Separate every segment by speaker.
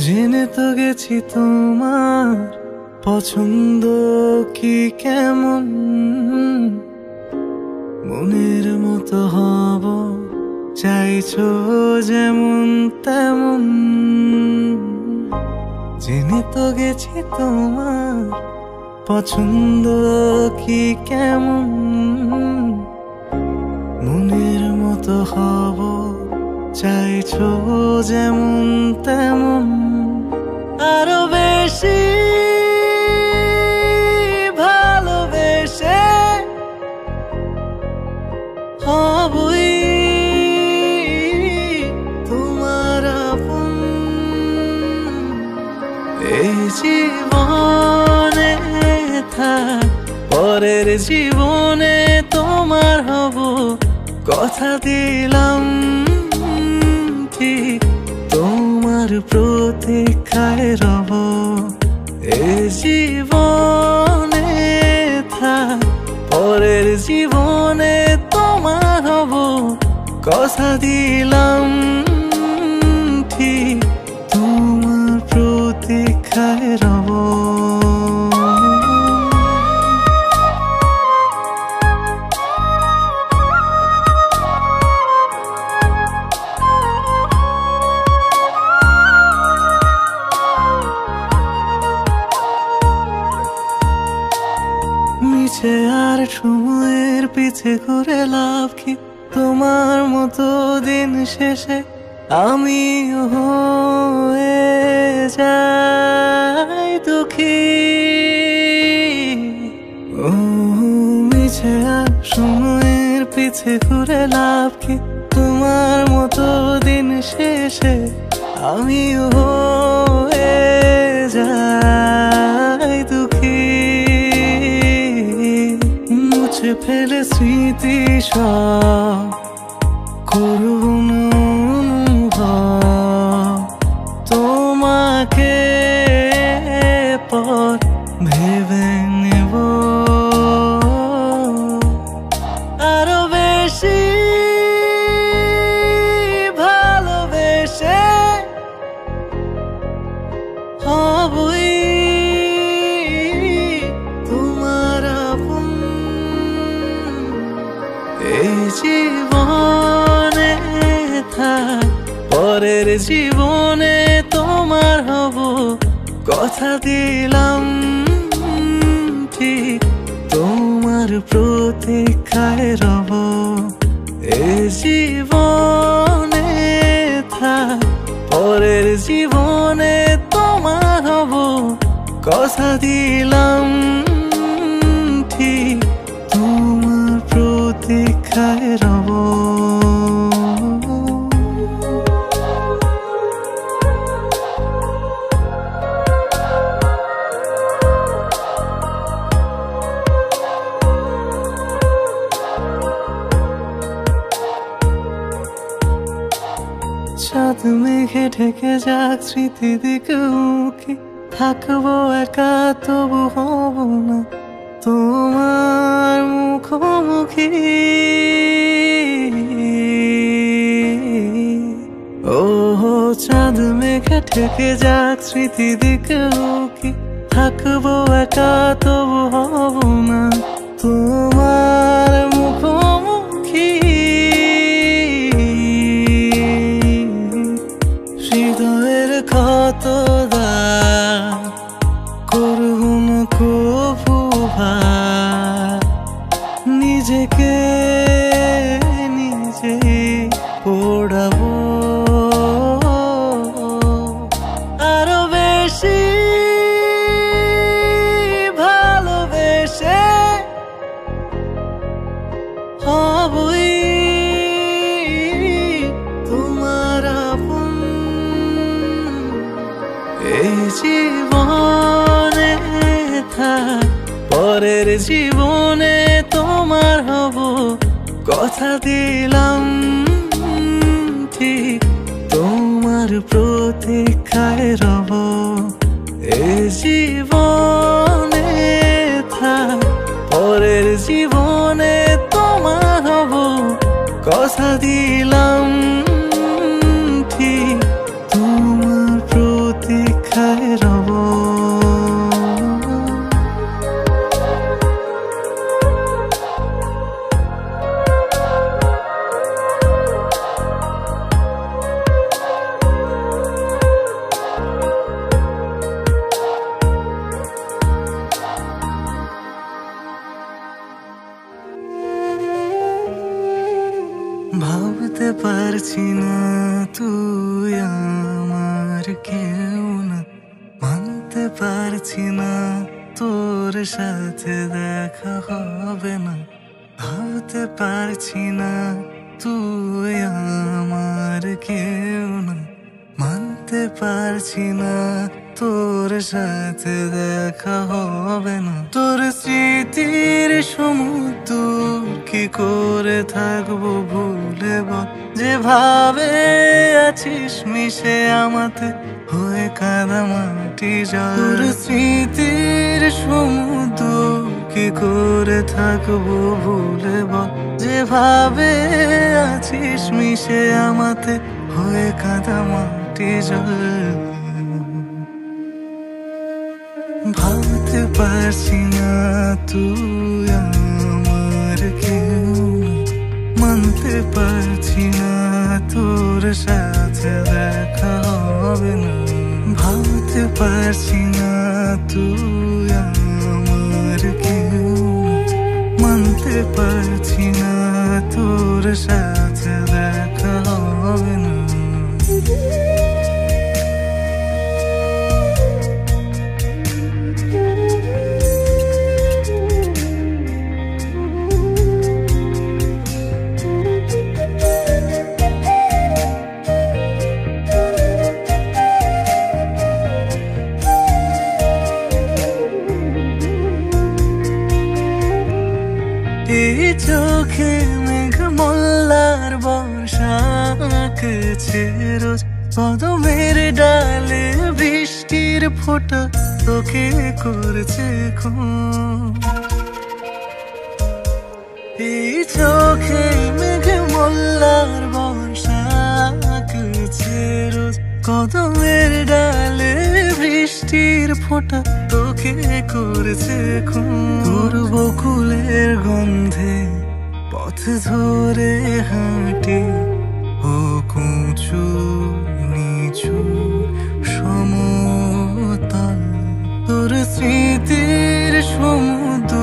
Speaker 1: জেনে তো গেছি তোমার পছন্দ কি কেমন, মনের মতো হব চাইছো যেমন তেমন। জেনে তো গেছি তোমার পছন্দ কি কেমন, মনের মতো হব চাইছো যেমন তেমন। আরো বেশি ভালোবেসে হবই তোমার আপন। এই জীবনে থাক পরের জীবনে তোমার হব, কথা দিলাম ঠিক তোমার প্রতীক্ষায় রব। এই জীবনে থাক পরের জীবনে তোমার হব, কথা দিলাম ঠিক তোমার প্রতীক্ষায় রব। মিছে আর সময়ের পিছে ঘুরে লাভ কি, তোমার মতো দিন শেষে আমি হয়ে যাই দুঃখী। ও মিছে আর সময়ের পিছে ঘুরে লাভ কি, তোমার মতো দিন শেষে আমি হয়ে যাই দুঃখী। মুছে ফেলে স্মৃতি সব করব না অনুভব, তোমাকে পর ভেবে নেব। আরো বেশি ভালোবেসে হবই তোমার আপন। এই জীবনে থাক পরের জীবনে তোমার হব, কথা দিলাম ঠিক তোমার প্রতীক্ষায় রব। এই জীবনে থাক পরের জীবনে তোমার হব, কথা দিলাম ঠিক তোমার প্রতীক্ষায় রব। চাঁদ মেঘে ঢেকে যাক স্মৃতি দিকে উকি, থাকবো একা তবু হব না তোমার মুখোমুখি। ও চাঁদ মেঘে ঢেকে যাক স্মৃতি দিকে উকি, থাকবো একা তবু হব না তোমার মুখোমুখি। হৃদয়ের ক্ষত করব না কবু ভার, নিজেকে নিজে পোড়াবো। আরো বেশি ভালোবেসে হবই তোমার আপন। এই জীবনে থাক পরের জীবনে তোমার হব, কথা দিলাম ঠিক তোমার প্রতীক্ষায় রব। এই জীবনে থাক পরের জীবনে তোমার হব, কথা দিলাম ঠিক তোমার প্রতি ভাবতে পারছি না তুই আমার কেউ না, মানতে পারছি না তোর সাথে দেখা হবে না। ভাবতে পারছি না তুই আমার কেউ না, মানতে পারছি না তোর সাথে দেখা হবে না। তোর স্মৃতির সমুদ্র কি করে থাকবো ভুলে বল, যেভাবে আছিস মিশে আমাতে হয়ে কাদা মাটি জল। তোর স্মৃতির সমুদ্র কি করে থাকবো ভুলে বল, যেভাবে আছিস মিশে আমাতে হয়ে কাদা মাটি জল। ভাবতে পারছি না তুই আমার কেউ না, মানতে পারছি না তোর সাথে দেখা হবে না। ভাবতে পারছি না তুই আমার কেউ না, মানতে পারছি না তোর সাথে দেখা হবে না। এই চোখে মেঘ মোল্লার বর্ষা আঁকছে রোজ, কদমের ডালে বৃষ্টির ফোঁটা তোকে করছে খুন। এই চোখে মেঘ মোল্লার বর্ষা আঁকছে রোজ, কদমের ডালে বৃষ্টির ফোঁটা তোকে করেছে খুন। তোর বকুলের গন্ধে পথ ধরে হাঁটি, ও কুঁচু নিচু সমতল। তোর স্মৃতির সমুদ্র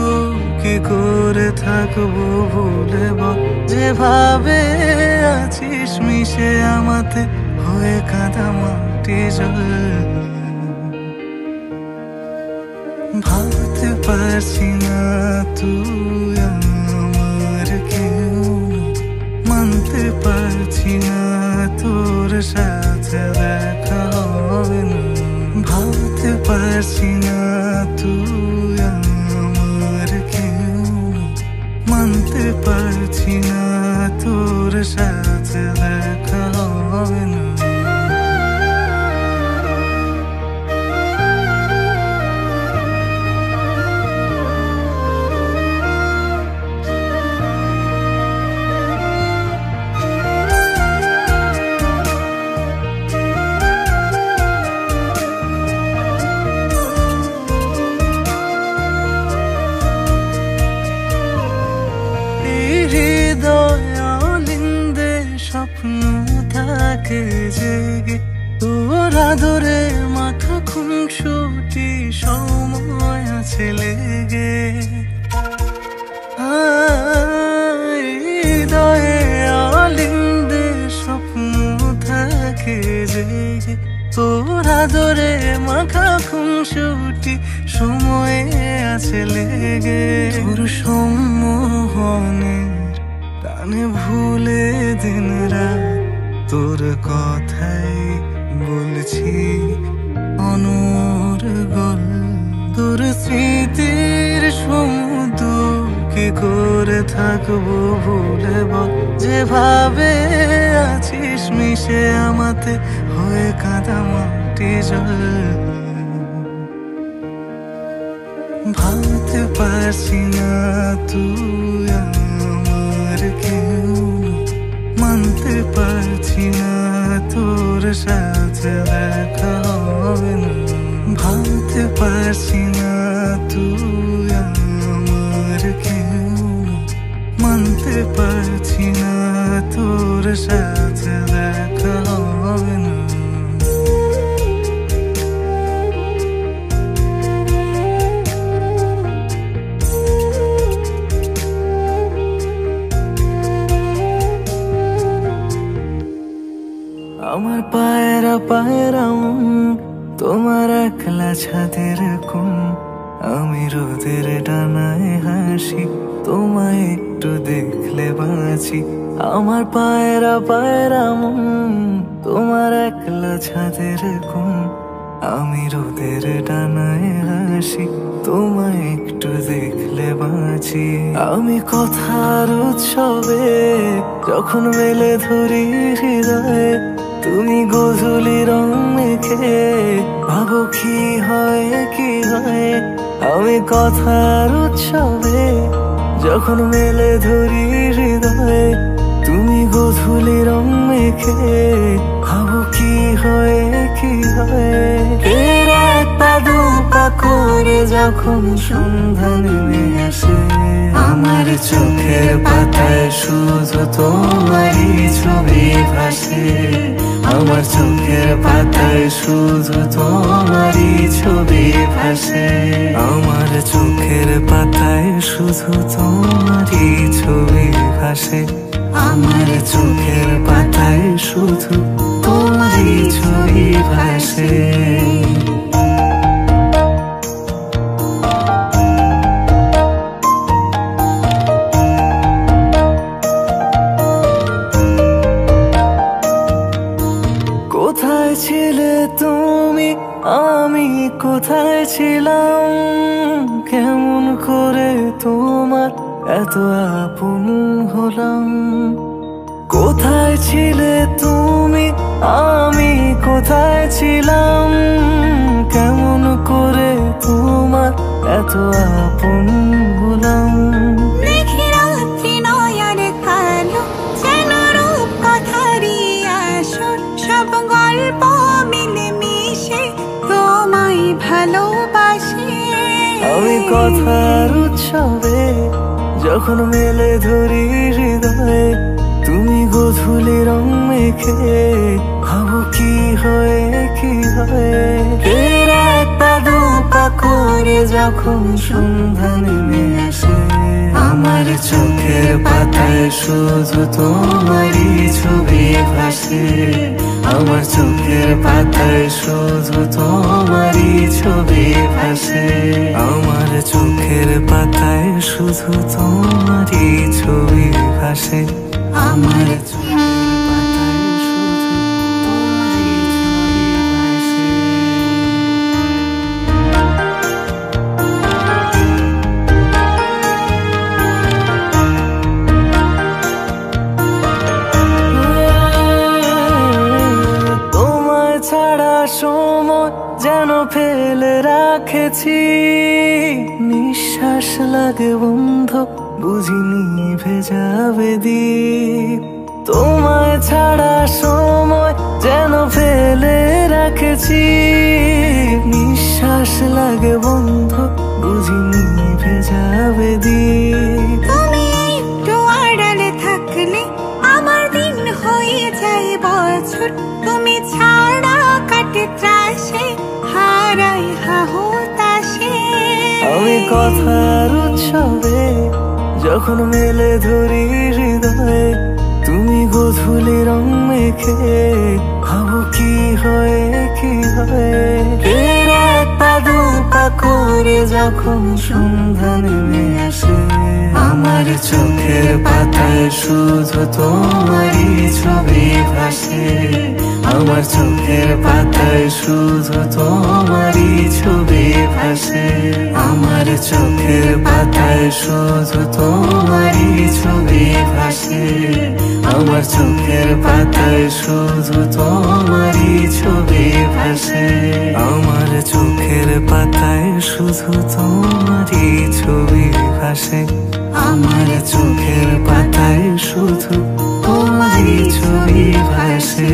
Speaker 1: কি করে থাকবো ভুলে বল, যেভাবে আছিস মিশে আমাতে হয়ে কাদা মাটি জল। ভাবতে পারছি না তুই আমার কেউ না, মানতে পারছি না তোর সাথে দেখা হবে না। ভাবতে পারছি না তুই আমার কেউ না, মানতে পারছি না তোর সাথে দেখা হবে না। স্বপ্ন থাকে জেগে তোর আদরে মাথা খুনসুটি সময় আছে লেগে। হৃদয়ে অলিন্দে স্বপ্ন থাকে জেগে তোর আদরে মাথা খুনসুটি সময়ে আছে লেগে। তোর সম্মোহনের টানে ভুলে দিন রাত তোর কথাই বলছি অনর্গল। তোর স্মৃতির সমুদ্র কি করে থাকবো ভুলে বল, যেভাবে আছিস মিশে আমাতে হয়ে কাদা মাটি জল। ভাবতে পারছি না তুই আমার কেউ না, মানতে পারছি না তোর সাথে দেখা হবে না। ভাবতে পারছি না তুই আমার কেউ না, মানতে পারছি না তোর সাথে দেখা হবে না। পায়রা তোমার একলা ছাদের কোণ। আমি রোদের ডানায় হাসি, তোমায় একটু দেখলে বাঁচি। আমার পায়রা পায়রা তোমার একলা ছাদের কোণ। আমি রোদের ডানায় হাসি, তোমায় একটু দেখলে বাঁচি। আমি কথার উৎসবে যখন মেলে ধরি হৃদয়ে, তুমি গোধূলি রং মেখে ভাবো কি হয় কি হয়। আমি কথার উৎসবে যখন মেলে ধরি হৃদয়ে, তুমি গোধূলি রং মেখে ভাবো কি হয় কি হয়। এর এক পা দু পা করে যখন সন্ধ্যা নেমে আসে, আমার চোখের পাতায় শুধু তোমারই ছবি ভাসে। আমার চোখের পাতায় শুধু তোমারই ছবি ভাসে। আমার চোখের পাতায় শুধু তোমারই ছবি ভাসে। আমার চোখের পাতায় শুধু তোমারই ছবি ভাসে। কোথায় ছিলে তুমি, আমি কোথায় ছিলাম? কেমন করে তোমার এত আপন হলাম? কোথায় ছিলে তুমি, আমি কোথায় ছিলাম? কেমন করে তোমার এত আপন হলাম?
Speaker 2: সব গল্প মিলে মিশে তোমায় ভালোবাসি।
Speaker 1: আমি কথার উৎসবে যখন মেলে ধরি হৃদয়ে, তুমি গোধূলি রং মেখে ভাবো কি হয় কি হয়। এর এক পা দু পা করে যখন সন্ধ্যা নেমে আসে, আমার চোখের পাতায় শুধু তোমারই ছবি ভাসে। আমার চোখের পাতায় শুধু তোমারই ছবি ভাসে। আমার চোখের পাতায় শুধু তোমারই ছবি ভাসে। আমার চোখের পাতায় শুধু তোমারই ছবি ভাসে। তোমায় ছাড়া সময় যেন ফেলে রাখেছি, নিঃশ্বাস লাগে বন্ধ বুঝিনি ভেজাবে দ্বীপ। তোমায় ছাড়া সময় যেন ফেলে রাখেছি, নিঃশ্বাস লাগে বন্ধ বুঝিনি ভেজাবে দ্বীপ।
Speaker 2: তুমি একটু আড়ালে থাকলে আমার দিন হয়ে যায় বছর। তুমি ছাড়া কাটে ত্রাসে, হারাই হাহুতাশে।
Speaker 1: আমি কথার উৎসবে যখন মেলে ধরি হৃদয়ে, তুমি গোধূলি রং মেখে ভাবো কি হয় কি হয়। এর এক পা দু পা করে যখন সন্ধ্যা নেমে আসে, আমার চোখের পাতায় শুধু তোমারই ছবি ভাসে। আমার চোখের পাতায় শুধু তোমারই ছবি ভাসে। আমার চোখের পাতায় শুধু তোমারই ছবি ভাসে। আমার চোখের পাতায় শুধু তোমারই ছবি ভাসে। আমার চোখের পাতায় শুধু তোমারই ছবি ভাসে। আমার চোখের পাতায় শুধু তোমারই ছবি ভাসে।